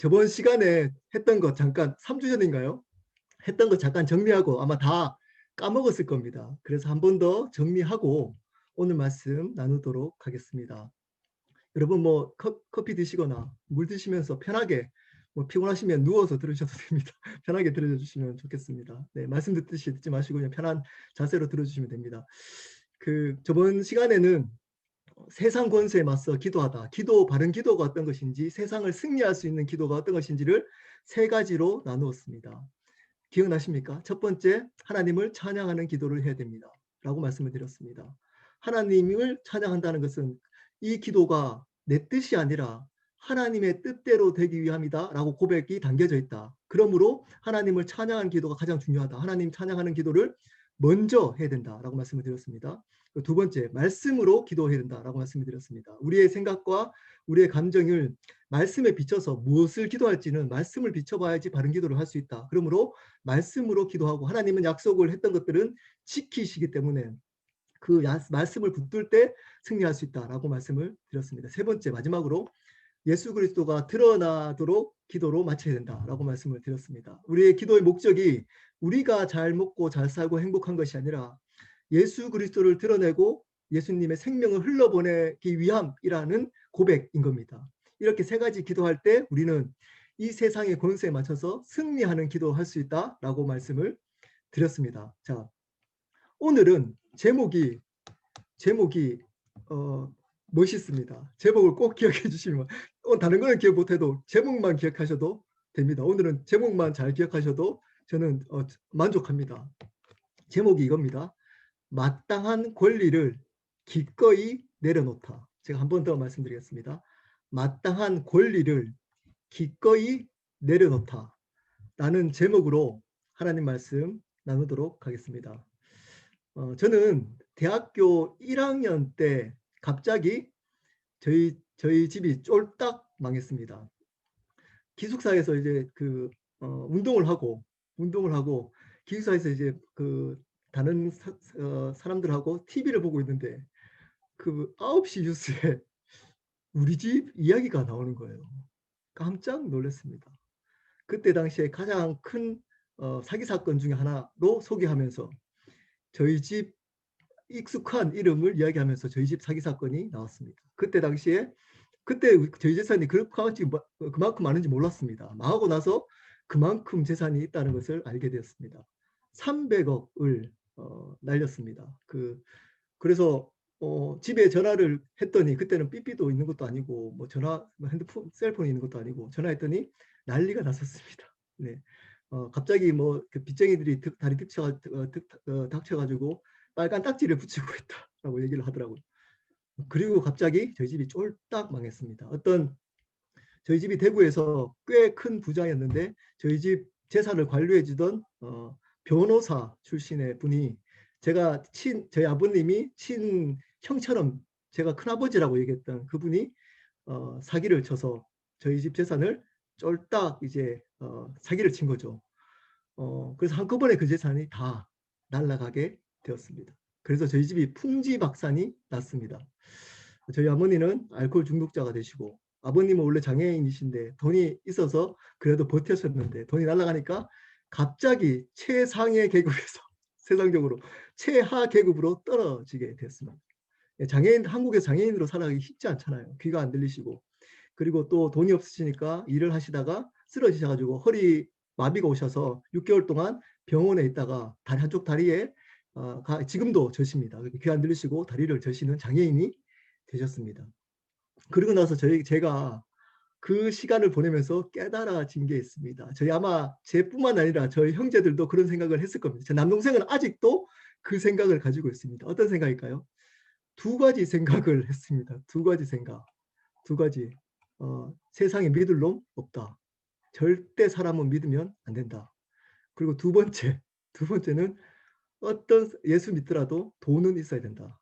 저번 시간에 했던 거 잠깐 3주 전인가요? 했던 거 잠깐 정리하고 아마 다 까먹었을 겁니다. 그래서 한 번 더 정리하고 오늘 말씀 나누도록 하겠습니다. 여러분 뭐 커피 드시거나 물 드시면서 편하게 뭐 피곤하시면 누워서 들으셔도 됩니다. 편하게 들어주시면 좋겠습니다. 네, 말씀 듣듯이 듣지 마시고 그냥 편한 자세로 들어주시면 됩니다. 그 저번 시간에는 세상 권세에 맞서 기도하다. 바른 기도가 어떤 것인지, 세상을 승리할 수 있는 기도가 어떤 것인지를 세 가지로 나누었습니다. 기억나십니까? 첫 번째, 하나님을 찬양하는 기도를 해야 됩니다. 라고 말씀을 드렸습니다. 하나님을 찬양한다는 것은 이 기도가 내 뜻이 아니라 하나님의 뜻대로 되기 위함이다 라고 고백이 담겨져 있다. 그러므로 하나님을 찬양하는 기도가 가장 중요하다. 하나님 찬양하는 기도를 먼저 해야 된다라고 말씀을 드렸습니다. 두 번째, 말씀으로 기도해야 된다라고 말씀을 드렸습니다. 우리의 생각과 우리의 감정을 말씀에 비춰서 무엇을 기도할지는 말씀을 비춰봐야지 바른 기도를 할 수 있다. 그러므로 말씀으로 기도하고 하나님은 약속을 했던 것들은 지키시기 때문에 그 말씀을 붙들 때 승리할 수 있다라고 말씀을 드렸습니다. 세 번째, 마지막으로 예수 그리스도가 드러나도록 기도로 마쳐야 된다라고 말씀을 드렸습니다. 우리의 기도의 목적이 우리가 잘 먹고 잘 살고 행복한 것이 아니라 예수 그리스도를 드러내고 예수님의 생명을 흘러보내기 위함이라는 고백인 겁니다. 이렇게 세 가지 기도할 때 우리는 이 세상의 권세에 맞춰서 승리하는 기도할 수 있다라고 말씀을 드렸습니다. 자, 오늘은 제목이 멋있습니다. 제목을 꼭 기억해 주시면 다른 거는 기억 못해도 제목만 기억하셔도 됩니다. 오늘은 제목만 잘 기억하셔도 저는 만족합니다. 제목이 이겁니다. 마땅한 권리를 기꺼이 내려놓다. 제가 한 번 더 말씀드리겠습니다. 마땅한 권리를 기꺼이 내려놓다. 라는 제목으로 하나님 말씀 나누도록 하겠습니다. 저는 대학교 1학년 때 갑자기 저희 집이 쫄딱 망했습니다. 기숙사에서 이제 운동을 하고 기숙사에서 이제 다른 사람들하고 TV를 보고 있는데 9시 뉴스에 우리 집 이야기가 나오는 거예요. 깜짝 놀랐습니다. 그때 당시에 가장 큰 사기 사건 중에 하나로 소개하면서 저희 집 익숙한 이름을 이야기하면서 저희 집 사기 사건이 나왔습니다. 그때 저희 재산이 그만큼 많은지 몰랐습니다. 망하고 나서 그만큼 재산이 있다는 것을 알게 되었습니다. 300억을 날렸습니다. 그래서 집에 전화를 했더니 그때는 삐삐도 있는 것도 아니고 뭐 핸드폰, 셀폰이 있는 것도 아니고 전화했더니 난리가 났었습니다. 네. 갑자기 빚쟁이들이 다리 닥쳐가지고 빨간 딱지를 붙이고 있다라고 얘기를 하더라고요. 그리고 갑자기 저희 집이 쫄딱 망했습니다. 저희 집이 대구에서 꽤 큰 부자였는데 저희 집 재산을 관리해 주던 변호사 출신의 분이 저희 아버님이 형처럼 제가 큰아버지라고 얘기했던 그분이 사기를 쳐서 저희 집 재산을 쫄딱 이제 사기를 친 거죠. 그래서 한꺼번에 그 재산이 다 날아가게 되었습니다. 그래서 저희 집이 풍지박산이 났습니다. 저희 어머니는 알코올 중독자가 되시고 아버님은 원래 장애인이신데 돈이 있어서 그래도 버텼었는데 돈이 날아가니까 갑자기 최상의 계급에서 세상적으로 최하 계급으로 떨어지게 됐습니다. 한국에서 장애인으로 살아가기 쉽지 않잖아요. 귀가 안 들리시고 그리고 또 돈이 없으시니까 일을 하시다가 쓰러지셔가지고 허리 마비가 오셔서 6개월 동안 병원에 있다가 한쪽 다리에 지금도 저십니다. 귀 안 들리시고 다리를 저시는 장애인이 되셨습니다. 그리고 나서 제가 그 시간을 보내면서 깨달아진 게 있습니다. 아마 제뿐만 아니라 저희 형제들도 그런 생각을 했을 겁니다. 제 남동생은 아직도 그 생각을 가지고 있습니다. 어떤 생각일까요? 두 가지 생각을 했습니다. 두 가지 생각. 두 가지. 세상에 믿을 놈 없다. 절대 사람은 믿으면 안 된다. 그리고 두 번째는 예수 믿더라도 돈은 있어야 된다.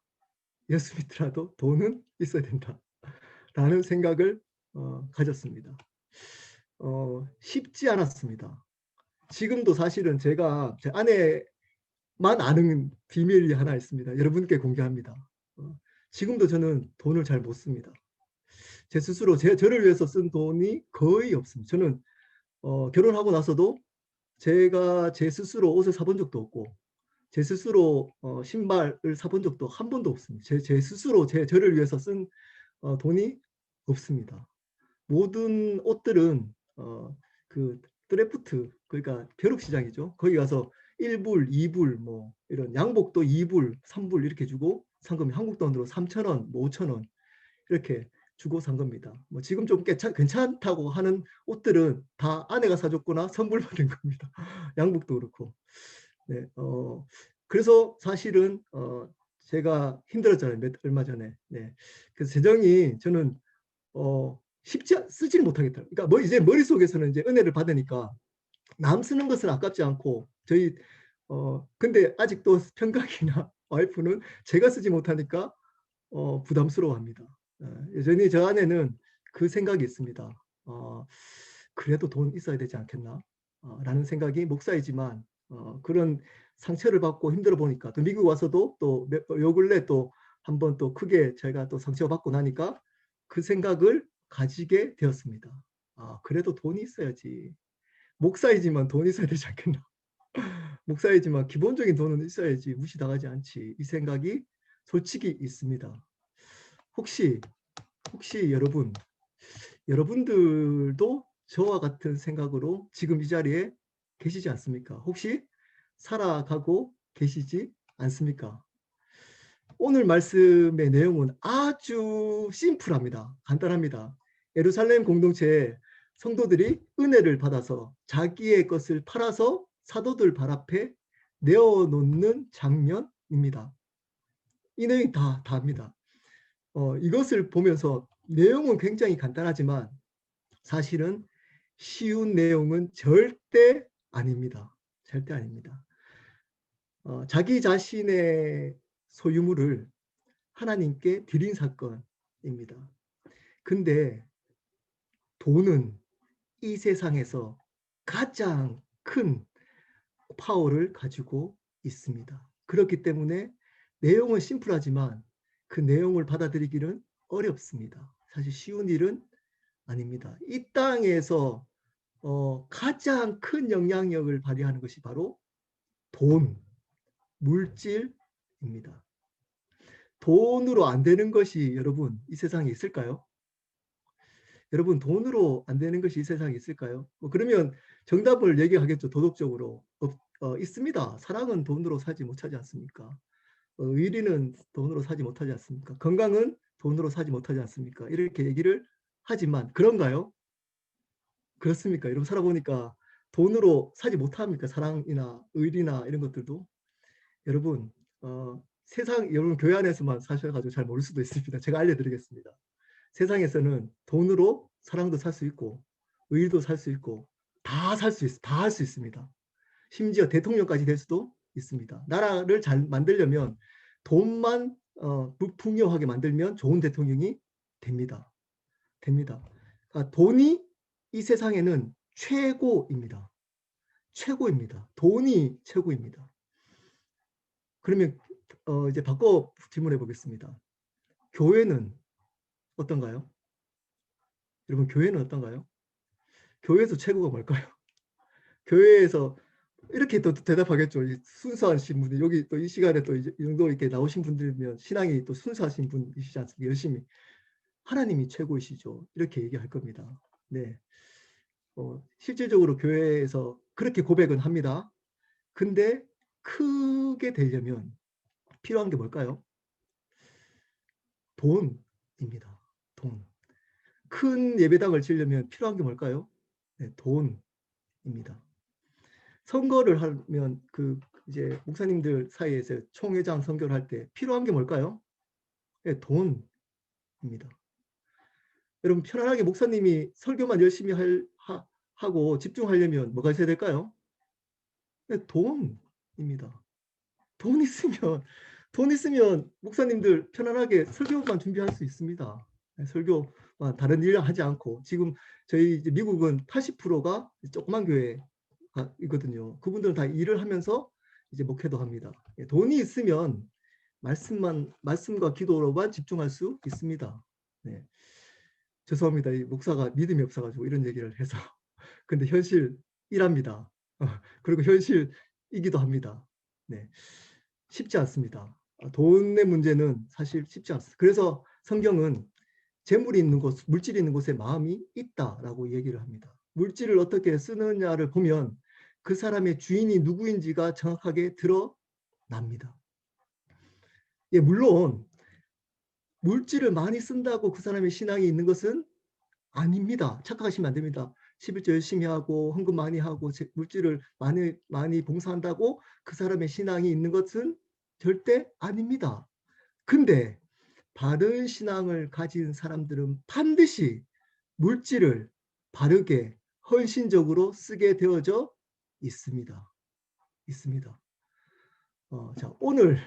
예수 믿더라도 돈은 있어야 된다. 라는 생각을 가졌습니다. 쉽지 않았습니다. 지금도 사실은 제가 제 아내만 아는 비밀이 하나 있습니다. 여러분께 공개합니다. 지금도 저는 돈을 잘 못 씁니다. 제 스스로 저를 위해서 쓴 돈이 거의 없습니다. 저는 결혼하고 나서도 제가 제 스스로 옷을 사본 적도 없고 제 스스로 신발을 사본 적도 한 번도 없습니다. 제 스스로 저를 위해서 쓴 돈이 없습니다. 모든 옷들은 그 드래프트 그러니까 벼룩시장이죠. 거기 가서 1불, 2불 뭐 이런 양복도 2불, 3불 이렇게 주고 산 겁니다. 한국 돈으로 3,000원, 뭐 5,000원 이렇게 주고 산 겁니다. 뭐 지금 좀 괜찮다고 하는 옷들은 다 아내가 사줬거나 선물 받은 겁니다. 양복도 그렇고. 네, 그래서 사실은 제가 힘들었잖아요. 얼마 전에. 네, 그래서 재정이 저는 쓰질 못하겠다. 그러니까 뭐 이제 머릿속에서는 이제 은혜를 받으니까 남 쓰는 것은 아깝지 않고 저희 근데 아직도 평강이나 와이프는 제가 쓰지 못하니까 부담스러워합니다. 여전히 저 안에는 그 생각이 있습니다. 그래도 돈 있어야 되지 않겠나? 라는 생각이 목사이지만 그런 상처를 받고 힘들어 보니까 또 미국 와서도 또 요 근래 또 한번 또 크게 제가 또 상처받고 나니까 그 생각을 가지게 되었습니다. 그래도 돈이 있어야지. 목사이지만 돈이 있어야 되지 않겠나? 목사이지만 기본적인 돈은 있어야지 무시당하지 않지. 이 생각이 솔직히 있습니다. 혹시 여러분들도 저와 같은 생각으로 지금 이 자리에 계시지 않습니까? 혹시 살아가고 계시지 않습니까? 오늘 말씀의 내용은 아주 심플합니다. 간단합니다. 예루살렘 공동체에 성도들이 은혜를 받아서 자기의 것을 팔아서 사도들 발 앞에 내어놓는 장면입니다. 이 내용이 다입니다. 이것을 보면서 내용은 굉장히 간단하지만 사실은 쉬운 내용은 절대 아닙니다. 절대 아닙니다. 자기 자신의 소유물을 하나님께 드린 사건입니다. 근데 돈은 이 세상에서 가장 큰 파워를 가지고 있습니다. 그렇기 때문에 내용은 심플하지만 그 내용을 받아들이기는 어렵습니다. 사실 쉬운 일은 아닙니다. 이 땅에서 가장 큰 영향력을 발휘하는 것이 바로 돈, 물질입니다. 돈으로 안 되는 것이 여러분 이 세상에 있을까요? 여러분 돈으로 안 되는 것이 이 세상에 있을까요? 그러면 정답을 얘기하겠죠. 도덕적으로. 있습니다. 사랑은 돈으로 사지 못하지 않습니까? 의리는 돈으로 사지 못하지 않습니까? 건강은 돈으로 사지 못하지 않습니까? 이렇게 얘기를 하지만 그런가요? 그렇습니까? 여러분 살아보니까 돈으로 사지 못합니까? 사랑이나 의리나 이런 것들도. 여러분 여러분 교회 안에서만 사셔가지고 잘 모를 수도 있습니다. 제가 알려드리겠습니다. 세상에서는 돈으로 사랑도 살 수 있고 의리도 살 수 있고 다 할 수 있습니다. 심지어 대통령까지 될 수도 있습니다. 나라를 잘 만들려면 돈만 풍요하게 만들면 좋은 대통령이 됩니다. 돈이 이 세상에는 최고입니다. 최고입니다. 돈이 최고입니다. 그러면 이제 바꿔 질문해 보겠습니다. 교회는 어떤가요? 여러분 교회는 어떤가요? 교회에서 최고가 뭘까요? 교회에서 이렇게 또 대답하겠죠. 순수하신 분이 여기 또 이 시간에 또 이 정도 이렇게 나오신 분들이면 신앙이 또 순수하신 분이시지 않습니까? 열심히 하나님이 최고이시죠. 이렇게 얘기할 겁니다. 네. 실질적으로 교회에서 그렇게 고백은 합니다. 근데 크게 되려면 필요한 게 뭘까요? 돈입니다. 돈. 큰 예배당을 지으려면 필요한 게 뭘까요? 네, 돈입니다. 선거를 하면 이제 목사님들 사이에서 총회장 선거를 할 때 필요한 게 뭘까요? 네, 돈입니다. 여러분 편안하게 목사님이 설교만 열심히 하고 집중하려면 뭐가 있어야 될까요? 네, 돈입니다. 돈 있으면 목사님들 편안하게 설교만 준비할 수 있습니다. 네, 설교만 다른 일 하지 않고 지금 저희 이제 미국은 80%가 조그만 교회이거든요. 그분들은 다 일을 하면서 이제 목회도 합니다. 예, 돈이 있으면 말씀과 기도로만 집중할 수 있습니다. 네. 죄송합니다. 이 목사가 믿음이 없어가지고 이런 얘기를 해서. 근데 현실이랍니다. 그리고 현실이기도 합니다. 네, 쉽지 않습니다. 돈의 문제는 사실 쉽지 않습니다. 그래서 성경은 재물이 있는 곳, 물질이 있는 곳에 마음이 있다라고 얘기를 합니다. 물질을 어떻게 쓰느냐를 보면 그 사람의 주인이 누구인지가 정확하게 드러납니다. 예, 물론 물질을 많이 쓴다고 그 사람의 신앙이 있는 것은 아닙니다. 착각하시면 안 됩니다. 11조 열심히 하고 헌금 많이 하고 물질을 많이 봉사한다고 그 사람의 신앙이 있는 것은 절대 아닙니다. 근데 바른 신앙을 가진 사람들은 반드시 물질을 바르게 헌신적으로 쓰게 되어져 있습니다. 있습니다. 자, 오늘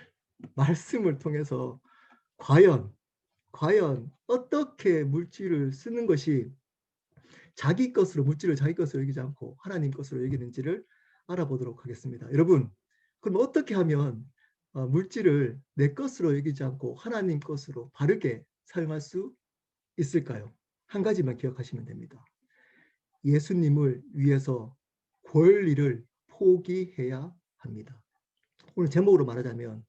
말씀을 통해서 과연 어떻게 물질을 쓰는 것이 자기 것으로, 물질을 자기 것으로 여기지 않고 하나님 것으로 여기는지를 알아보도록 하겠습니다. 여러분, 그럼 어떻게 하면 물질을 내 것으로 여기지 않고 하나님 것으로 바르게 사용할 수 있을까요? 한 가지만 기억하시면 됩니다. 예수님을 위해서 권리를 포기해야 합니다. 오늘 제목으로 말하자면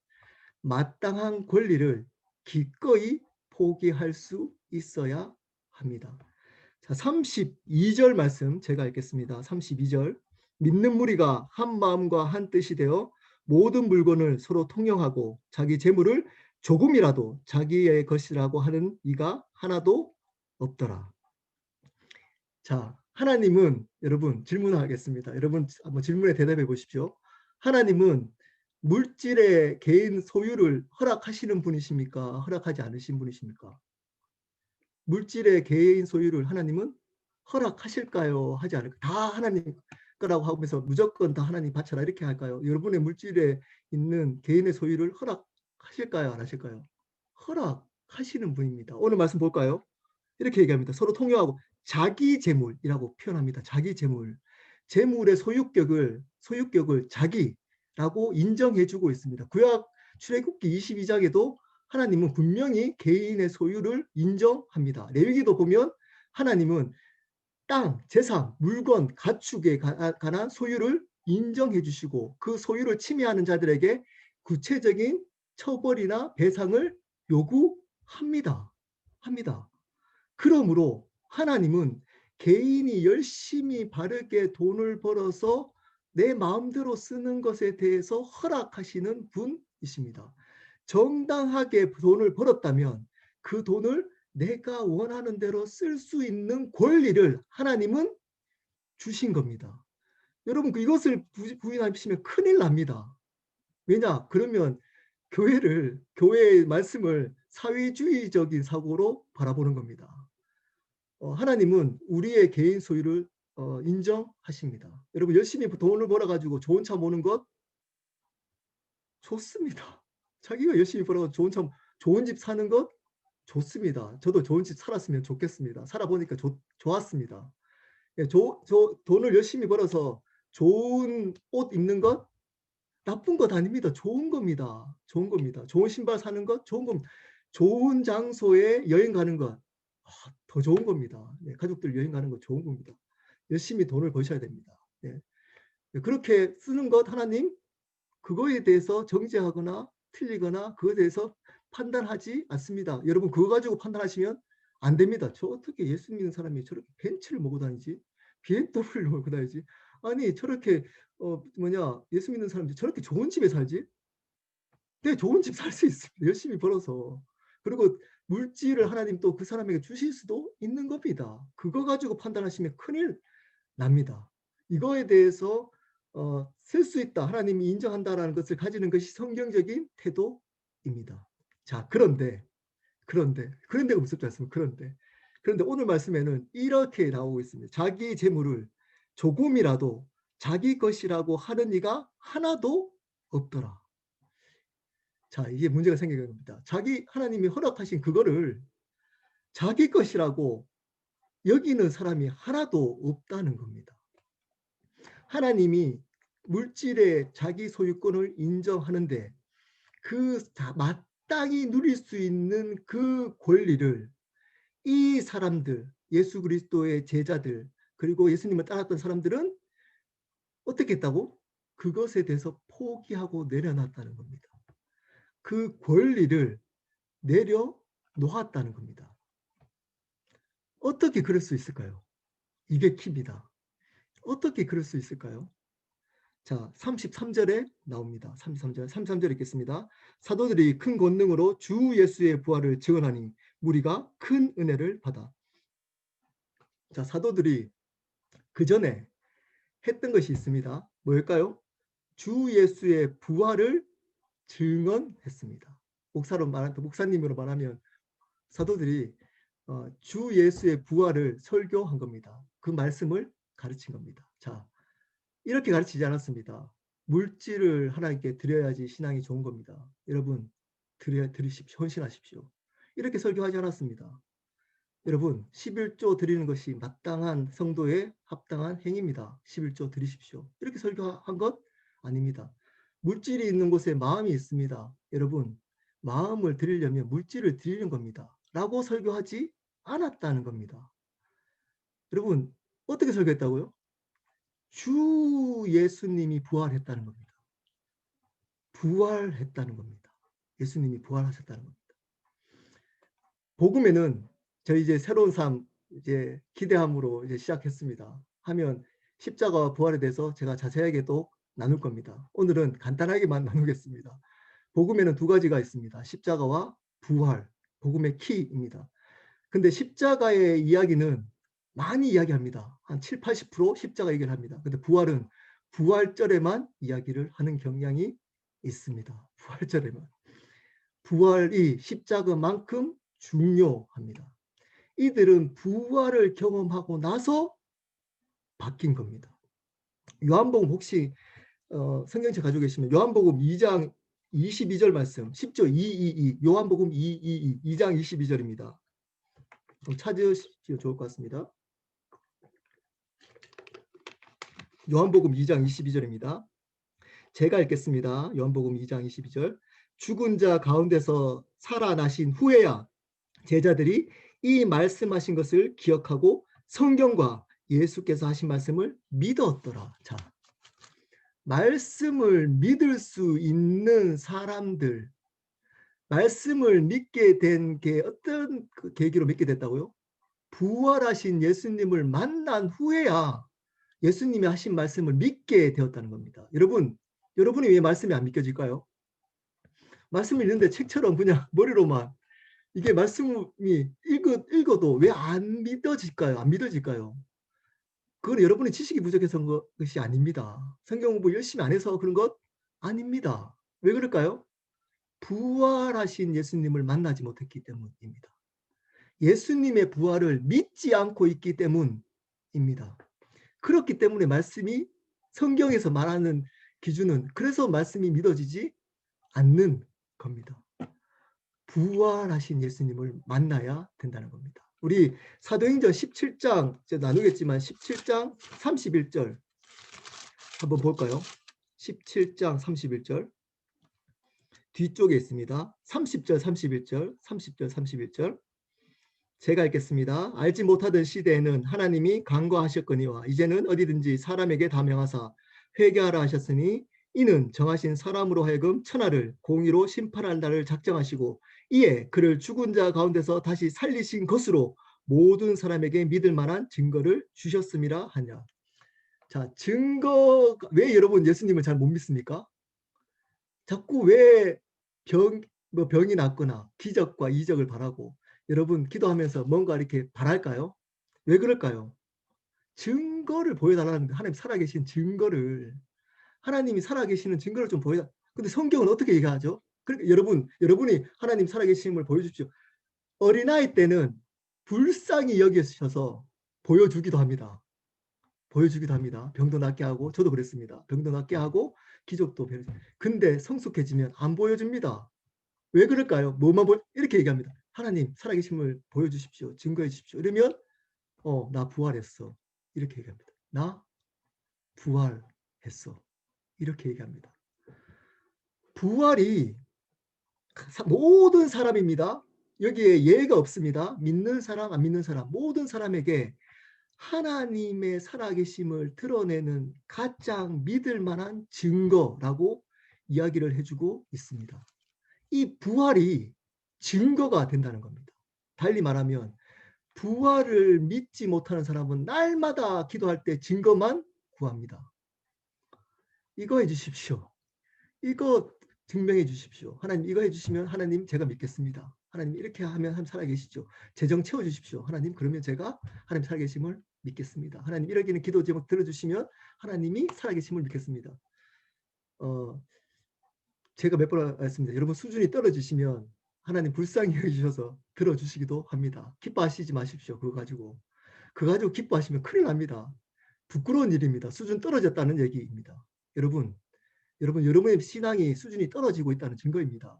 마땅한 권리를 기꺼이 포기할 수 있어야 합니다. 자, 32절 말씀 제가 읽겠습니다. 32절. 믿는 무리가 한 마음과 한 뜻이 되어 모든 물건을 서로 통용하고 자기 재물을 조금이라도 자기의 것이라고 하는 이가 하나도 없더라. 자, 하나님은, 여러분 질문하겠습니다. 여러분 한번 질문에 대답해 보십시오. 하나님은 물질의 개인 소유를 허락하시는 분이십니까? 허락하지 않으신 분이십니까? 물질의 개인 소유를 하나님은 허락하실까요? 하지 않을까요? 다 하나님 거라고 하면서 무조건 다 하나님 바쳐라 이렇게 할까요? 여러분의 물질에 있는 개인의 소유를 허락하실까요? 안 하실까요? 허락하시는 분입니다. 오늘 말씀 볼까요? 이렇게 얘기합니다. 서로 통용하고 자기 재물이라고 표현합니다. 자기 재물. 재물의 소유격을 자기라고 인정해주고 있습니다. 구약 출애굽기 22장에도 하나님은 분명히 개인의 소유를 인정합니다. 레위기도 보면 하나님은 땅, 재산, 물건, 가축에 관한 소유를 인정해 주시고 그 소유를 침해하는 자들에게 구체적인 처벌이나 배상을 요구합니다. 합니다. 그러므로 하나님은 개인이 열심히 바르게 돈을 벌어서 내 마음대로 쓰는 것에 대해서 허락하시는 분이십니다. 정당하게 돈을 벌었다면 그 돈을 내가 원하는 대로 쓸 수 있는 권리를 하나님은 주신 겁니다. 여러분 이것을 부인하시면 큰일 납니다. 왜냐? 그러면 교회의 말씀을 사회주의적인 사고로 바라보는 겁니다. 하나님은 우리의 개인 소유를 인정하십니다. 여러분 열심히 돈을 벌어가지고 좋은 차 모는 것 좋습니다. 자기가 열심히 벌어 좋은 차, 좋은 집 사는 것 좋습니다. 저도 좋은 집 살았으면 좋겠습니다. 살아보니까 좋았습니다. 예, 돈을 열심히 벌어서 좋은 옷 입는 것 나쁜 것 아닙니다. 좋은 겁니다. 좋은 겁니다. 좋은 신발 사는 것 좋은 겁니다. 좋은 장소에 여행 가는 것 더 좋은 겁니다. 네, 가족들 여행 가는 거 좋은 겁니다. 열심히 돈을 버셔야 됩니다. 네. 그렇게 쓰는 것 하나님 그거에 대해서 정죄하거나 틀리거나 그거에 대해서 판단하지 않습니다. 여러분 그거 가지고 판단하시면 안 됩니다. 저 어떻게 예수 믿는 사람이 저렇게 벤츠를 몰고 다니지? BMW를 몰고 다니지? 아니 저렇게 예수 믿는 사람들이 저렇게 좋은 집에 살지? 네, 좋은 집 살 수 있습니다. 열심히 벌어서. 그리고 물질을 하나님 또 그 사람에게 주실 수도 있는 겁니다. 그거 가지고 판단하시면 큰일 납니다. 이거에 대해서 쓸 수 있다. 하나님이 인정한다라는 것을 가지는 것이 성경적인 태도입니다. 자, 그런데가 무섭지 않습니까? 그런데 오늘 말씀에는 이렇게 나오고 있습니다. 자기 재물을 조금이라도 자기 것이라고 하는 이가 하나도 없더라. 자, 이게 문제가 생기는 겁니다. 하나님이 허락하신 그거를 자기 것이라고 여기는 사람이 하나도 없다는 겁니다. 하나님이 물질의 자기 소유권을 인정하는데 마땅히 누릴 수 있는 그 권리를 이 사람들, 예수 그리스도의 제자들, 그리고 예수님을 따랐던 사람들은 어떻게 했다고? 그것에 대해서 포기하고 내려놨다는 겁니다. 그 권리를 내려놓았다는 겁니다. 어떻게 그럴 수 있을까요? 이게 키입니다. 어떻게 그럴 수 있을까요? 자, 33절에 나옵니다. 33절 읽겠습니다. 사도들이 큰 권능으로 주 예수의 부활을 증언하니 무리가 큰 은혜를 받아. 자, 사도들이 그 전에 했던 것이 있습니다. 뭘까요? 주 예수의 부활을 증언했습니다. 목사님으로 말하면 사도들이 주 예수의 부활을 설교한 겁니다. 그 말씀을 가르친 겁니다. 자, 이렇게 가르치지 않았습니다. 물질을 하나님께 드려야지 신앙이 좋은 겁니다. 여러분, 드리십시오. 헌신하십시오. 이렇게 설교하지 않았습니다. 여러분, 11조 드리는 것이 마땅한 성도의 합당한 행위입니다. 11조 드리십시오. 이렇게 설교한 것 아닙니다. 물질이 있는 곳에 마음이 있습니다. 여러분, 마음을 드리려면 물질을 드리는 겁니다. 라고 설교하지 않았다는 겁니다. 여러분, 어떻게 설교했다고요? 주 예수님이 부활했다는 겁니다. 부활했다는 겁니다. 예수님이 부활하셨다는 겁니다. 복음에는 저희 이제 새로운 삶 이제 기대함으로 이제 시작했습니다. 하면 십자가와 부활에 대해서 제가 자세하게 또 나눌 겁니다. 오늘은 간단하게만 나누겠습니다. 복음에는 두 가지가 있습니다. 십자가와 부활, 복음의 키입니다. 근데 십자가의 이야기는 많이 이야기합니다. 한 7, 80% 십자가 얘기를 합니다. 근데 부활은 부활절에만 이야기를 하는 경향이 있습니다. 부활절에만. 부활이 십자가만큼 중요합니다. 이들은 부활을 경험하고 나서 바뀐 겁니다. 요한복음 혹시 성경책 가지고 계시면 요한복음 2장 22절 말씀 10조 222 요한복음 222 2장 22절입니다. 좀 찾으시면 좋을 것 같습니다. 요한복음 2장 22절입니다. 제가 읽겠습니다. 요한복음 2장 22절. 죽은 자 가운데서 살아나신 후에야 제자들이 이 말씀하신 것을 기억하고 성경과 예수께서 하신 말씀을 믿었더라. 자, 말씀을 믿을 수 있는 사람들, 말씀을 믿게 된 게 어떤 계기로 믿게 됐다고요? 부활하신 예수님을 만난 후에야 예수님이 하신 말씀을 믿게 되었다는 겁니다. 여러분이 왜 말씀이 안 믿겨질까요? 말씀을 읽는데 책처럼 그냥 머리로만 이게 말씀이 읽어도 왜 안 믿어질까요? 안 믿어질까요? 그건 여러분의 지식이 부족해서 그런 것이 아닙니다. 성경 공부 열심히 안 해서 그런 것 아닙니다. 왜 그럴까요? 부활하신 예수님을 만나지 못했기 때문입니다. 예수님의 부활을 믿지 않고 있기 때문입니다. 그렇기 때문에 말씀이 성경에서 말하는 기준은 그래서 말씀이 믿어지지 않는 겁니다. 부활하신 예수님을 만나야 된다는 겁니다. 우리 사도행전 17장 나누겠지만 17장 31절 한번 볼까요? 17장 31절 뒤쪽에 있습니다. 30절 31절 30절 31절 제가 읽겠습니다. 알지 못하던 시대에는 하나님이 간과하셨거니와 이제는 어디든지 사람에게 다 명하사 회개하라 하셨으니 이는 정하신 사람으로 하여금 천하를 공의로 심판할 날을 작정하시고 이에 그를 죽은 자 가운데서 다시 살리신 것으로 모든 사람에게 믿을 만한 증거를 주셨음이라 하냐. 자, 왜 여러분 예수님을 잘 못 믿습니까? 자꾸 왜 병이 낫거나 기적과 이적을 바라고 여러분 기도하면서 뭔가 이렇게 바랄까요? 왜 그럴까요? 증거를 보여달라는 거예요. 하나님 살아계신 증거를. 하나님이 살아계시는 증거를 좀 보여달라. 근데 성경은 어떻게 얘기하죠? 그러니까 여러분이 하나님 살아계심을 보여주십시오. 어린아이 때는 불쌍히 여기셔서 보여주기도 합니다. 보여주기도 합니다. 병도 낫게 하고 저도 그랬습니다. 병도 낫게 하고 기적도 근데 성숙해지면 안 보여줍니다. 왜 그럴까요? 이렇게 얘기합니다. 하나님 살아계심을 보여주십시오. 증거해 주십시오. 이러면 나 부활했어. 이렇게 얘기합니다. 나 부활했어. 이렇게 얘기합니다. 부활이 모든 사람입니다. 여기에 예외가 없습니다. 믿는 사람, 안 믿는 사람, 모든 사람에게 하나님의 살아계심을 드러내는 가장 믿을 만한 증거라고 이야기를 해주고 있습니다. 이 부활이 증거가 된다는 겁니다. 달리 말하면 부활을 믿지 못하는 사람은 날마다 기도할 때 증거만 구합니다. 이거 해주십시오. 이거 증명해 주십시오. 하나님 이거 해주시면 하나님 제가 믿겠습니다. 하나님 이렇게 하면 살아계시죠. 재정 채워주십시오. 하나님 그러면 제가 하나님 살아계심을 믿겠습니다. 하나님 이러기는 기도 제목 들어주시면 하나님이 살아계심을 믿겠습니다. 제가 몇 번 말씀드렸습니다. 여러분 수준이 떨어지시면 하나님 불쌍히 여기셔서 들어주시기도 합니다. 기뻐하시지 마십시오. 그거 가지고 기뻐하시면 큰일 납니다. 부끄러운 일입니다. 수준 떨어졌다는 얘기입니다. 여러분의 신앙이 수준이 떨어지고 있다는 증거입니다.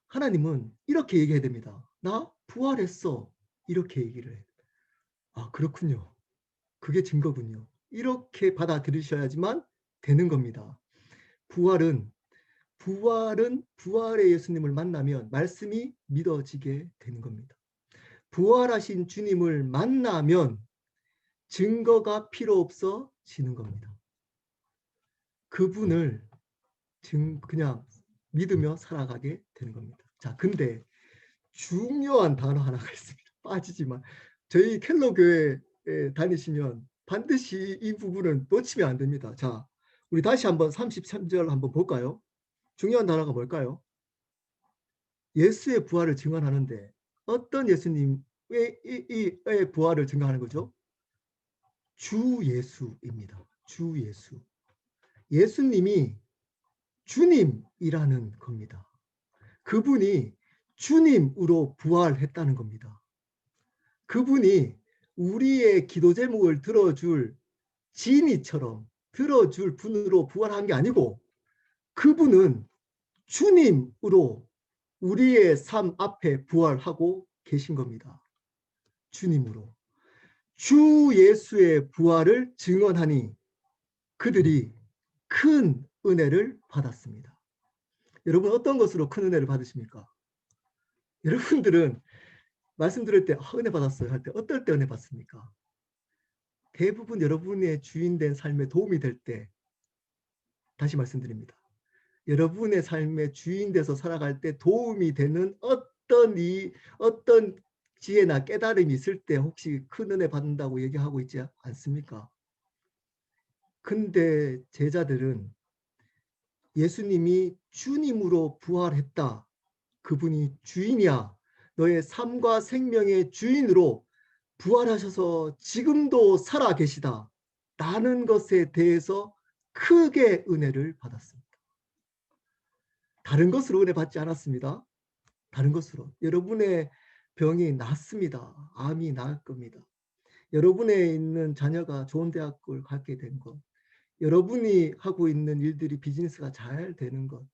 하나님은 이렇게 얘기해야 됩니다. 나 부활했어. 이렇게 얘기를 해요. 아, 그렇군요. 그게 증거군요. 이렇게 받아들이셔야지만 되는 겁니다. 부활의 예수님을 만나면 말씀이 믿어지게 되는 겁니다. 부활하신 주님을 만나면 증거가 필요 없어지는 겁니다. 그분을 그냥 믿으며 살아가게 되는 겁니다. 자, 근데 중요한 단어 하나가 있습니다. 빠지지만 저희 켈러 교회에 다니시면 반드시 이 부분은 놓치면 안 됩니다. 자, 우리 다시 한번 33절 한번 볼까요? 중요한 단어가 뭘까요? 예수의 부활을 증언하는데 어떤 예수님의 부활을 증언하는 거죠? 주 예수입니다. 주 예수. 예수님이 주님이라는 겁니다. 그분이 주님으로 부활했다는 겁니다. 그분이 우리의 기도 제목을 들어줄 지니처럼 들어줄 분으로 부활한 게 아니고 그분은 주님으로 우리의 삶 앞에 부활하고 계신 겁니다. 주님으로. 주 예수의 부활을 증언하니 그들이 큰 은혜를 받았습니다. 여러분 어떤 것으로 큰 은혜를 받으십니까? 여러분들은 말씀 들을 때 은혜 받았어요 할 때 어떨 때 은혜 받습니까? 대부분 여러분의 주인된 삶에 도움이 될 때, 다시 말씀드립니다. 여러분의 삶의 주인 돼서 살아갈 때 도움이 되는 어떤 지혜나 깨달음이 있을 때 혹시 큰 은혜 받는다고 얘기하고 있지 않습니까? 근데 제자들은 예수님이 주님으로 부활했다. 그분이 주인이야. 너의 삶과 생명의 주인으로 부활하셔서 지금도 살아 계시다. 라는 것에 대해서 크게 은혜를 받았습니다. 다른 것으로 은혜 받지 않았습니다. 다른 것으로. 여러분의 병이 낫습니다. 암이 나을 겁니다. 여러분에 있는 자녀가 좋은 대학을 가게 된 것. 여러분이 하고 있는 일들이 비즈니스가 잘 되는 것.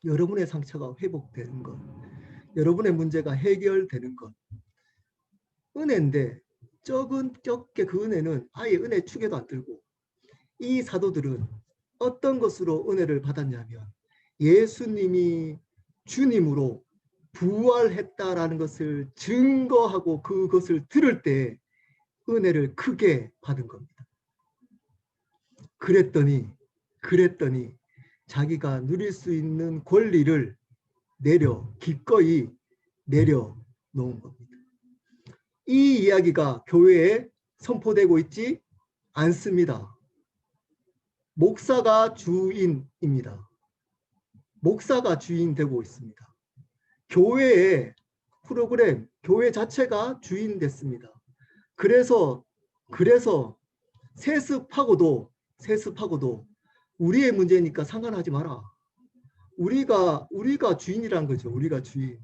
여러분의 상처가 회복되는 것. 여러분의 문제가 해결되는 것. 은혜인데 적게 그 은혜는 아예 은혜 축에도 안 들고 이 사도들은 어떤 것으로 은혜를 받았냐면 예수님이 주님으로 부활했다라는 것을 증거하고 그것을 들을 때 은혜를 크게 받은 겁니다. 그랬더니 자기가 누릴 수 있는 권리를 기꺼이 내려놓은 겁니다. 이 이야기가 교회에 선포되고 있지 않습니다. 목사가 주인입니다. 목사가 주인 되고 있습니다. 교회의 프로그램, 교회 자체가 주인 됐습니다. 그래서 세습하고도 우리의 문제니까 상관하지 마라. 우리가 주인이라는 거죠. 우리가 주인.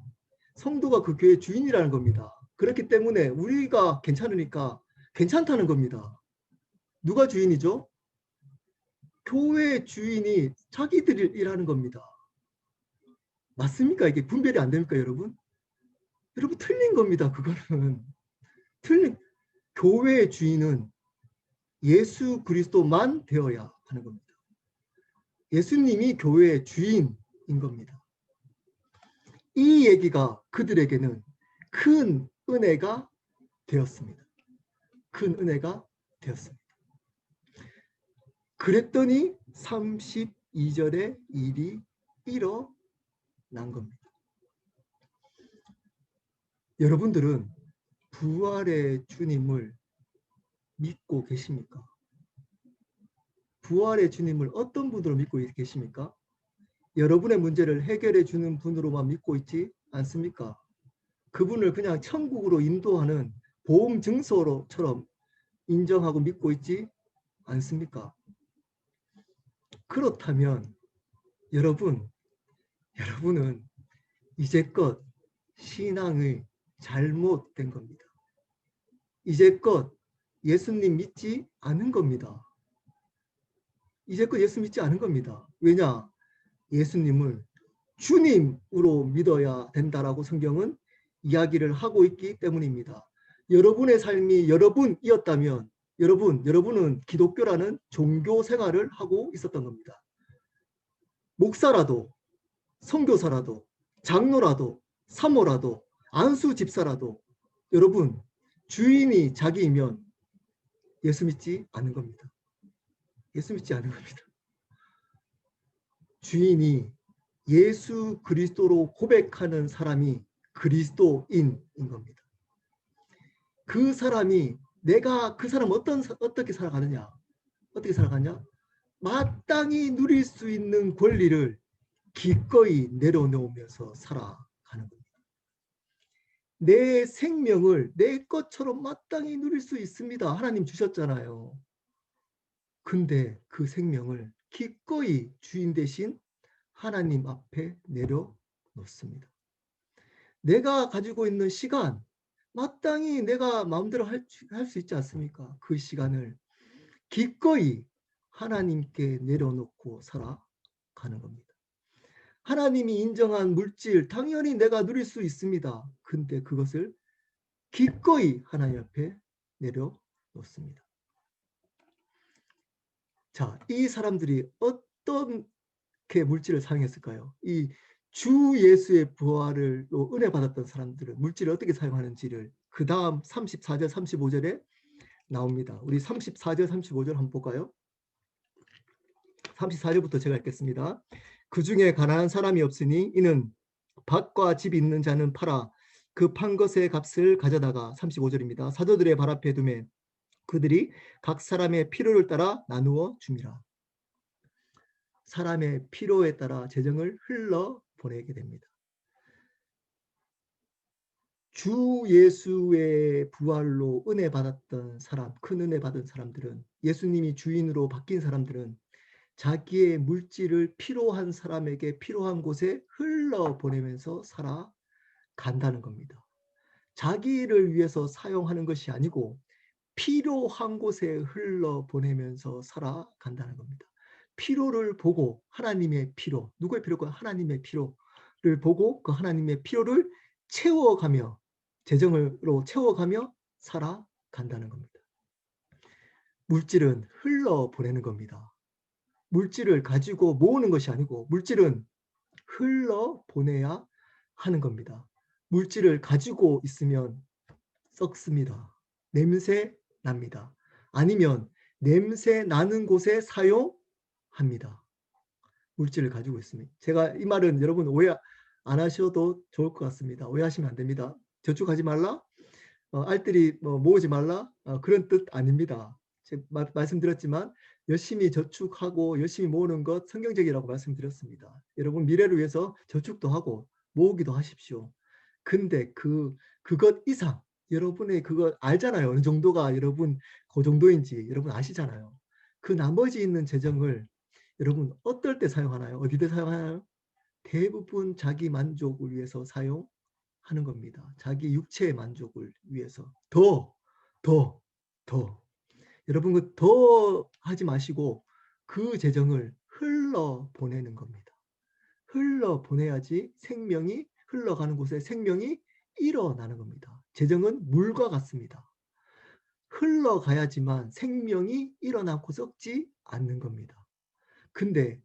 성도가 그 교회 주인이라는 겁니다. 그렇기 때문에 우리가 괜찮으니까 괜찮다는 겁니다. 누가 주인이죠? 교회 주인이 자기들이 일하는 겁니다. 맞습니까? 이게 분별이 안 됩니까, 여러분? 여러분 틀린 겁니다. 그거는 교회의 주인은 예수 그리스도만 되어야 하는 겁니다. 예수님이 교회의 주인인 겁니다. 이 얘기가 그들에게는 큰 은혜가 되었습니다. 큰 은혜가 되었습니다. 그랬더니 32절에 일이 일어난 겁니다. 여러분들은 부활의 주님을 믿고 계십니까? 부활의 주님을 어떤 분으로 믿고 계십니까? 여러분의 문제를 해결해 주는 분으로만 믿고 있지 않습니까? 그분을 그냥 천국으로 인도하는 보험 증서로처럼 인정하고 믿고 있지 않습니까? 그렇다면 여러분은 이제껏 신앙이 잘못된 겁니다. 이제껏 예수님 믿지 않은 겁니다. 이제껏 예수 믿지 않은 겁니다. 왜냐? 예수님을 주님으로 믿어야 된다라고 성경은 이야기를 하고 있기 때문입니다. 여러분의 삶이 여러분이었다면 여러분은 기독교라는 종교 생활을 하고 있었던 겁니다. 목사라도, 선교사라도, 장로라도, 사모라도, 안수 집사라도 여러분 주인이 자기이면 예수 믿지 않은 겁니다. 예수 믿지 않은 겁니다. 주인이 예수 그리스도로 고백하는 사람이 그리스도인인 겁니다. 그 사람이 내가 그 사람 어떻게 살아가느냐? 어떻게 살아가냐? 마땅히 누릴 수 있는 권리를 기꺼이 내려놓으면서 살아가는 겁니다. 내 생명을 내 것처럼 마땅히 누릴 수 있습니다. 하나님 주셨잖아요. 근데 그 생명을 기꺼이 주인 대신 하나님 앞에 내려놓습니다. 내가 가지고 있는 시간, 마땅히 내가 마음대로 할 수 있지 않습니까? 그 시간을 기꺼이 하나님께 내려놓고 살아가는 겁니다. 하나님이 인정한 물질, 당연히 내가 누릴 수 있습니다. 근데 그것을 기꺼이 하나님 앞에 내려놓습니다. 자, 이 사람들이 어떻게 물질을 사용했을까요? 이 주 예수의 부활로 은혜 받았던 사람들은 물질을 어떻게 사용하는지를 그 다음 34절, 35절에 나옵니다. 우리 34절, 35절 한번 볼까요? 34절부터 제가 읽겠습니다. 그 중에 가난한 사람이 없으니 이는 밭과 집이 있는 자는 팔아 그 판 것의 값을 가져다가 35절입니다. 사도들의 발 앞에 두매 그들이 각 사람의 필요를 따라 나누어 줍니다. 사람의 필요에 따라 재정을 흘러 보내게 됩니다. 주 예수의 부활로 은혜 받았던 사람, 큰 은혜 받은 사람들은 예수님이 주인으로 바뀐 사람들은 자기의 물질을 필요한 사람에게 필요한 곳에 흘러 보내면서 살아간다는 겁니다. 자기를 위해서 사용하는 것이 아니고 필요한 곳에 흘러 보내면서 살아간다는 겁니다. 필요를 보고 하나님의 필요, 누구의 필요가 하나님의 필요를 보고 그 하나님의 필요를 채워가며 재정으로 채워가며 살아간다는 겁니다. 물질은 흘러 보내는 겁니다. 물질을 가지고 모으는 것이 아니고 물질은 흘러 보내야 하는 겁니다. 물질을 가지고 있으면 썩습니다. 냄새 납니다. 아니면 냄새 나는 곳에 사용합니다. 물질을 가지고 있으면. 제가 이 말은 여러분 오해 안 하셔도 좋을 것 같습니다. 오해하시면 안 됩니다. 저축하지 말라, 알뜰히 모으지 말라, 그런 뜻 아닙니다. 제가 말씀드렸지만 열심히 저축하고 열심히 모으는 것 성경적이라고 말씀드렸습니다. 여러분 미래를 위해서 저축도 하고 모으기도 하십시오. 근데 그것 이상 여러분의 그거 알잖아요. 어느 정도가 여러분 그 정도인지 여러분 아시잖아요. 그 나머지 있는 재정을 여러분 어떨 때 사용하나요? 어디 때 사용하나요? 대부분 자기 만족을 위해서 사용하는 겁니다. 자기 육체의 만족을 위해서 더. 여러분 그 더 하지 마시고 그 재정을 흘러 보내는 겁니다. 흘러 보내야지 생명이 흘러가는 곳에 생명이 일어나는 겁니다. 재정은 물과 같습니다. 흘러가야지만 생명이 일어나고 썩지 않는 겁니다. 근데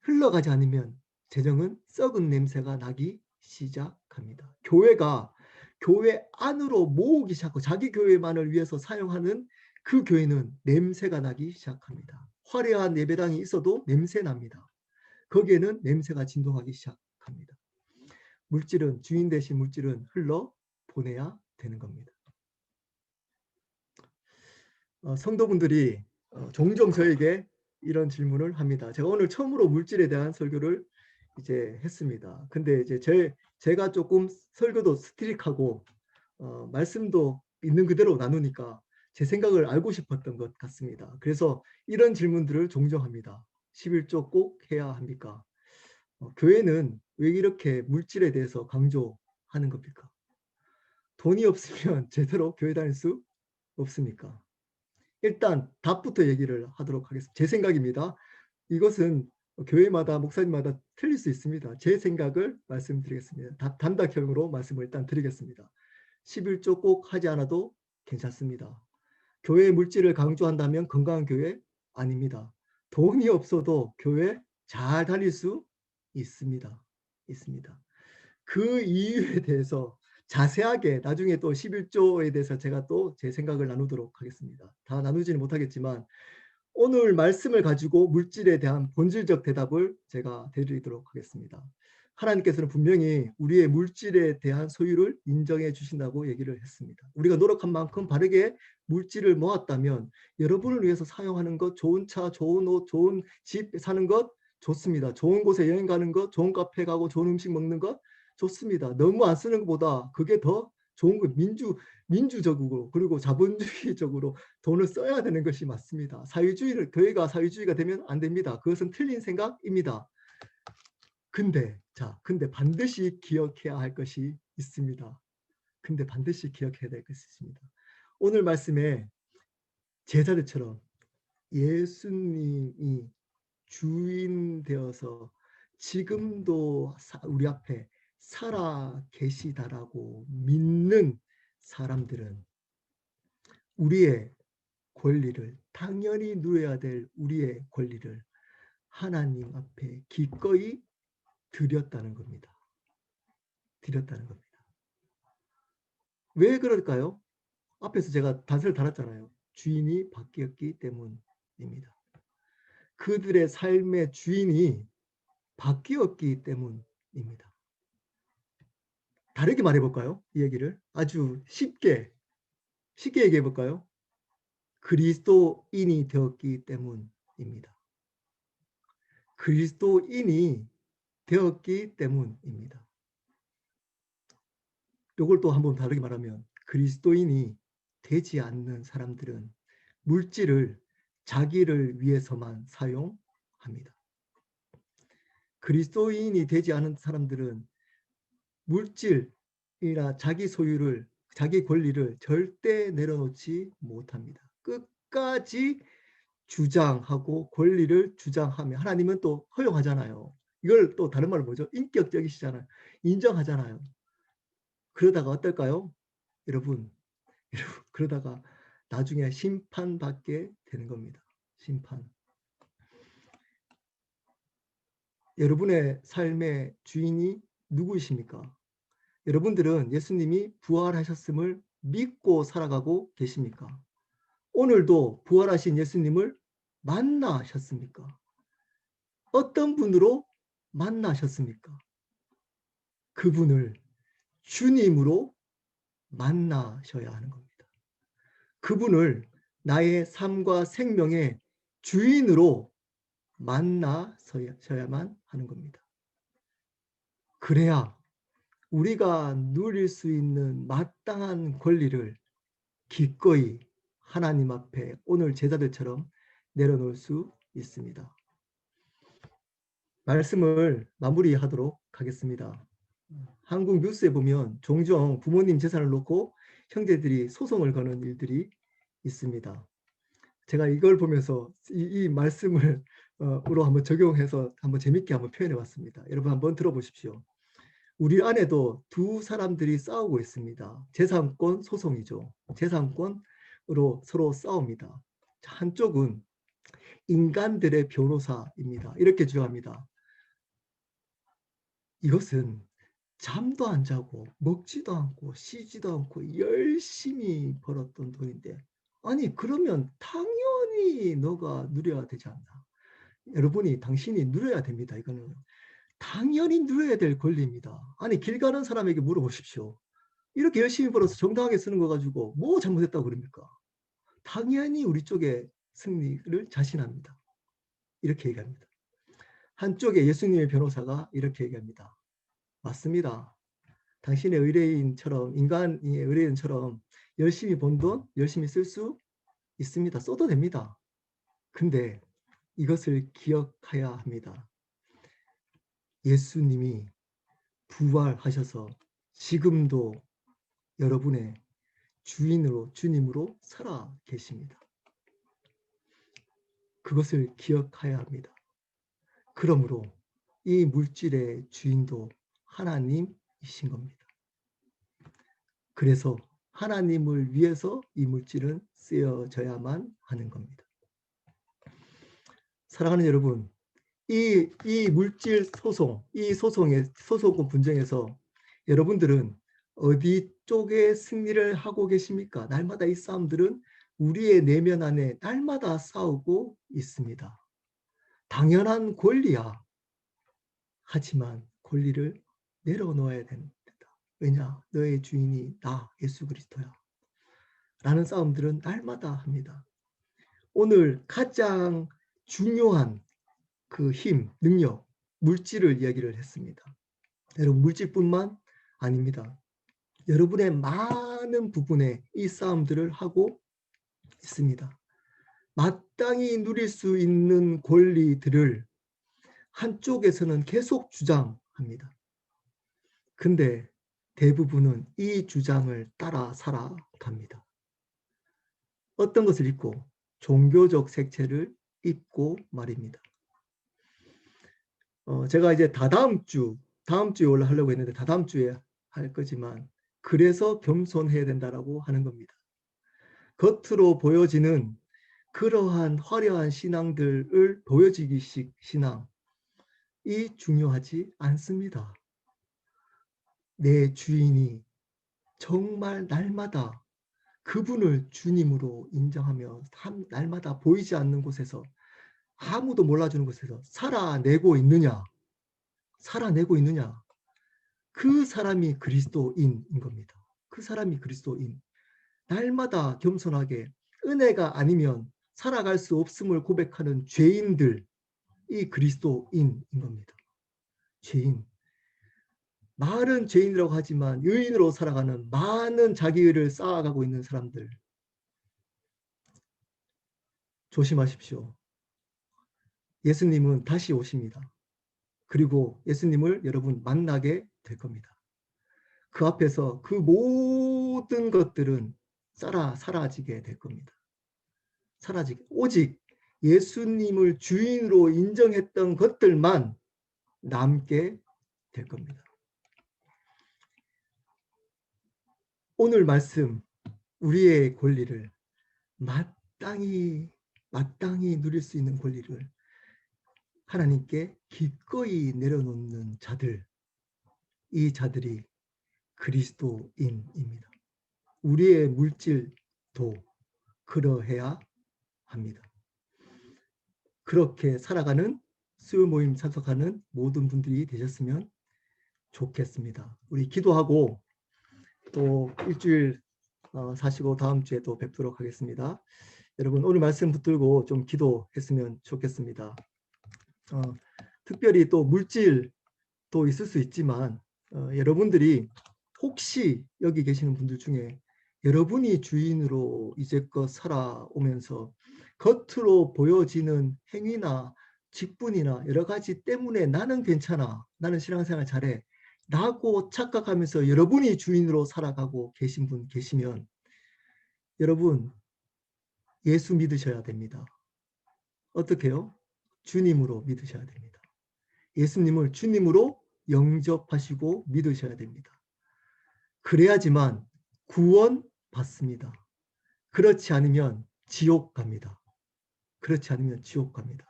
흘러가지 않으면 재정은 썩은 냄새가 나기 시작합니다. 교회가 교회 안으로 모으기 시작하고 자기 교회만을 위해서 사용하는 그 교회는 냄새가 나기 시작합니다. 화려한 예배당이 있어도 냄새 납니다. 거기에는 냄새가 진동하기 시작합니다. 물질은 주인 대신 물질은 흘러 보내야 되는 겁니다. 성도분들이 종종 저에게 이런 질문을 합니다. 제가 오늘 처음으로 물질에 대한 설교를 이제 했습니다. 근데 이제 제가 조금 설교도 스트릭하고 말씀도 있는 그대로 나누니까 제 생각을 알고 싶었던 것 같습니다. 그래서 이런 질문들을 종종 합니다. 11조 꼭 해야 합니까? 교회는 왜 이렇게 물질에 대해서 강조하는 겁니까? 돈이 없으면 제대로 교회 다닐 수 없습니까? 일단 답부터 얘기를 하도록 하겠습니다. 제 생각입니다. 이것은 교회마다 목사님마다 틀릴 수 있습니다. 제 생각을 말씀드리겠습니다. 단답형으로 말씀을 일단 드리겠습니다. 11조 꼭 하지 않아도 괜찮습니다. 교회 물질을 강조한다면 건강한 교회 아닙니다. 돈이 없어도 교회 잘 다닐 수 있습니다. 있습니다. 그 이유에 대해서 자세하게 나중에 또 11조에 대해서 제가 또 제 생각을 나누도록 하겠습니다. 다 나누지는 못하겠지만 오늘 말씀을 가지고 물질에 대한 본질적 대답을 제가 드리도록 하겠습니다. 하나님께서는 분명히 우리의 물질에 대한 소유를 인정해 주신다고 얘기를 했습니다. 우리가 노력한 만큼 바르게 물질을 모았다면 여러분을 위해서 사용하는 것, 좋은 차, 좋은 옷, 좋은 집 사는 것 좋습니다. 좋은 곳에 여행 가는 것, 좋은 카페 가고 좋은 음식 먹는 것 좋습니다. 너무 안 쓰는 것보다 그게 더 좋은 거 민주적으로 그리고 자본주의적으로 돈을 써야 되는 것이 맞습니다. 교회가 사회주의가 되면 안 됩니다. 그것은 틀린 생각입니다. 근데 반드시 기억해야 할 것이 있습니다. 근데 반드시 기억해야 될 것이 있습니다. 오늘 말씀에 제자들처럼 예수님이 주인 되어서 지금도 우리 앞에 살아 계시다라고 믿는 사람들은 우리의 권리를 당연히 누려야 될 우리의 권리를 하나님 앞에 기꺼이 드렸다는 겁니다. 드렸다는 겁니다. 왜 그럴까요? 앞에서 제가 단서를 달았잖아요. 주인이 바뀌었기 때문입니다. 그들의 삶의 주인이 바뀌었기 때문입니다. 다르게 말해볼까요? 이 얘기를 아주 쉽게 얘기해볼까요? 그리스도인이 되었기 때문입니다. 그리스도인이 되었기 때문입니다. 이걸 또 한번 다르게 말하면 그리스도인이 되지 않는 사람들은 물질을 자기를 위해서만 사용합니다. 그리스도인이 되지 않은 사람들은 물질이나 자기 소유를 자기 권리를 절대 내려놓지 못합니다. 끝까지 주장하고 권리를 주장하며 하나님은 또 허용하잖아요. 이걸 또 다른 말로 뭐죠? 인격적이시잖아요. 인정하잖아요. 그러다가 어떨까요? 여러분 그러다가 나중에 심판받게 되는 겁니다. 심판. 여러분의 삶의 주인이 누구이십니까? 여러분들은 예수님이 부활하셨음을 믿고 살아가고 계십니까? 오늘도 부활하신 예수님을 만나셨습니까? 어떤 분으로 만나셨습니까? 그분을 주님으로 만나셔야 하는 겁니다. 그분을 나의 삶과 생명의 주인으로 만나셔야만 하는 겁니다. 그래야 우리가 누릴 수 있는 마땅한 권리를 기꺼이 하나님 앞에 오늘 제자들처럼 내려놓을 수 있습니다. 말씀을 마무리하도록 하겠습니다. 한국 뉴스에 보면 종종 부모님 재산을 놓고 형제들이 소송을 거는 일들이 있습니다. 제가 이걸 보면서 이 말씀을 으로 한번 적용해서 한번 재밌게 한번 표현해 봤습니다. 여러분 한번 들어보십시오. 우리 안에도 두 사람들이 싸우고 있습니다. 재산권 소송이죠. 재산권으로 서로 싸웁니다. 한쪽은 인간들의 변호사입니다. 이렇게 주장합니다. 이것은 잠도 안 자고 먹지도 않고 쉬지도 않고 열심히 벌었던 돈인데, 아니 그러면 당연히 너가 누려야 되지 않나. 여러분이 당신이 누려야 됩니다. 이거는 당연히 누려야 될 권리입니다. 아니 길 가는 사람에게 물어보십시오. 이렇게 열심히 벌어서 정당하게 쓰는 거 가지고 뭐 잘못했다고 그럽니까? 당연히 우리 쪽에 승리를 자신합니다. 이렇게 얘기합니다. 한쪽에 예수님의 변호사가 이렇게 얘기합니다. 맞습니다. 당신의 의뢰인처럼, 인간의 의뢰인처럼 열심히 번 돈 열심히 쓸 수 있습니다. 써도 됩니다. 근데 이것을 기억해야 합니다. 예수님이 부활하셔서 지금도 여러분의 주인으로, 주님으로 살아 계십니다. 그것을 기억해야 합니다. 그러므로 이 물질의 주인도 하나님이신 겁니다. 그래서 하나님을 위해서 이 물질은 쓰여져야만 하는 겁니다. 사랑하는 여러분, 이 물질 소송, 이 소송권 분쟁에서 여러분들은 어디 쪽에 승리를 하고 계십니까? 날마다 이 싸움들은 우리의 내면 안에 날마다 싸우고 있습니다. 당연한 권리야. 하지만 권리를 내려놓아야 된다. 왜냐? 너의 주인이 나 예수 그리스도야. 라는 싸움들은 날마다 합니다. 오늘 가장 중요한 그 힘, 능력, 물질을 이야기를 했습니다. 여러분 물질뿐만 아닙니다. 여러분의 많은 부분에 이 싸움들을 하고 있습니다. 마땅히 누릴 수 있는 권리들을 한쪽에서는 계속 주장합니다. 근데 대부분은 이 주장을 따라 살아갑니다. 어떤 것을 입고? 종교적 색채를 입고 말입니다. 제가 이제 다음 주에 원래 하려고 했는데 다다음 주에 할 거지만, 그래서 겸손해야 된다라고 하는 겁니다. 겉으로 보여지는 그러한 화려한 신앙들을 보여지기식 신앙이 중요하지 않습니다. 내 주인이 정말 날마다 그분을 주님으로 인정하며 날마다 보이지 않는 곳에서, 아무도 몰라주는 곳에서 살아내고 있느냐, 그 사람이 그리스도인인 겁니다. 그 사람이 그리스도인. 날마다 겸손하게 은혜가 아니면 살아갈 수 없음을 고백하는 죄인들이 그리스도인인 겁니다. 죄인. 말은 죄인이라고 하지만 의인으로 살아가는, 많은 자기의를 쌓아가고 있는 사람들. 조심하십시오. 예수님은 다시 오십니다. 그리고 예수님을 여러분 만나게 될 겁니다. 그 앞에서 그 모든 것들은 사라지게 될 겁니다. 사라지게. 오직 예수님을 주인으로 인정했던 것들만 남게 될 겁니다. 오늘 말씀, 우리의 권리를 마땅히 누릴 수 있는 권리를 하나님께 기꺼이 내려놓는 자들, 이 자들이 그리스도인입니다. 우리의 물질도 그러해야 합니다. 그렇게 살아가는 수요 모임 참석하는 모든 분들이 되셨으면 좋겠습니다. 우리 기도하고 또 일주일 사시고 다음 주에 또 뵙도록 하겠습니다. 여러분 오늘 말씀 붙들고 좀 기도했으면 좋겠습니다. 특별히 또 물질도 있을 수 있지만 여러분들이 혹시 여기 계시는 분들 중에 여러분이 주인으로 이제껏 살아오면서 겉으로 보여지는 행위나 직분이나 여러 가지 때문에 나는 괜찮아, 나는 신앙생활 잘해 라고 착각하면서 여러분이 주인으로 살아가고 계신 분 계시면 여러분 예수 믿으셔야 됩니다. 어떻게요? 주님으로 믿으셔야 됩니다. 예수님을 주님으로 영접하시고 믿으셔야 됩니다. 그래야지만 구원 받습니다. 그렇지 않으면 지옥 갑니다. 그렇지 않으면 지옥 갑니다.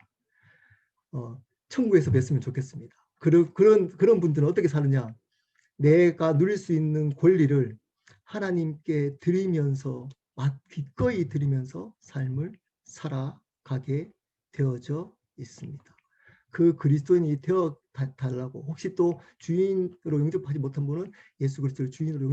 천국에서 뵀으면 좋겠습니다. 그런 분들은 어떻게 사느냐? 내가 누릴 수 있는 권리를 하나님께 드리면서 기꺼이 드리면서 삶을 살아가게 되어져 있습니다. 그 그리스도인이 되어 달라고, 혹시 또 주인으로 영접하지 못한 분은 예수 그리스도를 주인으로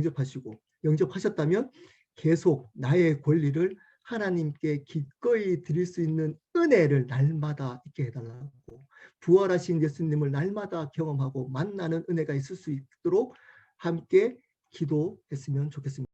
영접하셨다면 계속 나의 권리를 하나님께 기꺼이 드릴 수 있는 은혜를 날마다 있게 해달라고, 부활하신 예수님을 날마다 경험하고 만나는 은혜가 있을 수 있도록 함께 기도했으면 좋겠습니다.